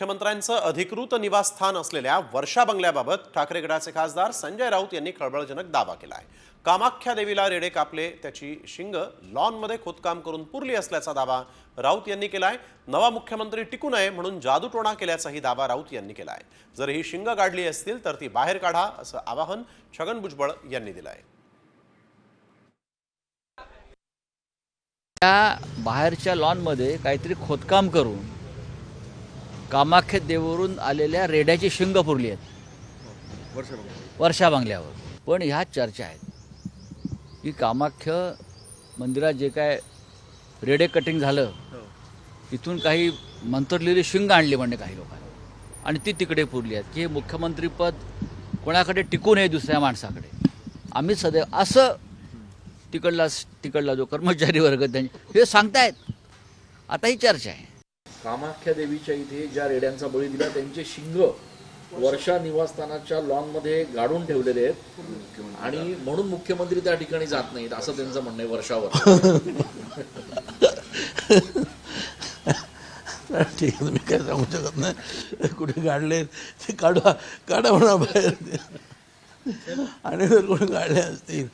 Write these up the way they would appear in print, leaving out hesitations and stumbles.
मुख्यमंत्र्यांचं अधिकृत निवासस्थान असलेल्या वर्षा बंगल्याबाबत ठाकरे गटाचे खासदार संजय राऊत यांनी खळबळजनक दावा केला आहे। कामाख्या देवीला रेडे कापले, त्याची शिंग लॉनमध्ये खोदकाम करून पुरली असल्याचा दावा राऊत यांनी केलाय। नवा मुख्यमंत्री टिकू नये म्हणून जादूटोणा केल्याचाही दावा राऊत यांनी केलाय। जर ही शिंग काढली असतील तर ती बाहेर काढा असं आवाहन छगन भुजबळ यांनी दिलंय। त्या बाहेरच्या लॉनमध्ये काहीतरी खोदकाम करून कामाख्या देवीवरून आलेल्या रेड्याची शिंग पुरली आहेत वर्षा बंगल्यावर। पण ह्या चर्चा आहेत की कामाख्या मंदिरात जे काय रेडे कटिंग झालं तिथून काही मंत्रलेली शिंग आणली म्हणजे काही लोकांनी आणि ती तिकडे पुरली आहेत की हे मुख्यमंत्रीपद कोणाकडे टिकू नये दुसऱ्या माणसाकडे। आम्ही सदैव असं तिकडला जो कर्मचारी वर्ग त्यांचे हे सांगतायत। आता ही चर्चा आहे। कामाख्या देवीच्या इथे ज्या रेड्यांचा बळी दिला त्यांचे शिंग वर्षा निवासस्थानाच्या लॉनमध्ये गाडून ठेवलेले आहेत आणि म्हणून मुख्यमंत्री त्या ठिकाणी जात नाहीत असं त्यांचं म्हणणं आहे। वर्षावर ठीक आहे, मी काय सांगू शकत नाही। कुठे काढले ते काढा म्हणा बाहेर। आणि जर कोणी काढले असतील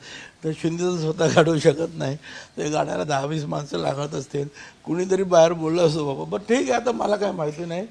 तर शिंदे तर स्वतः काढू शकत नाही, ते गाण्याला 10-20 माणसं लागत असतील। कुणीतरी बाहेर बोललं असतो बाबा, बरं ठीक आहे, आता मला काय माहिती नाही।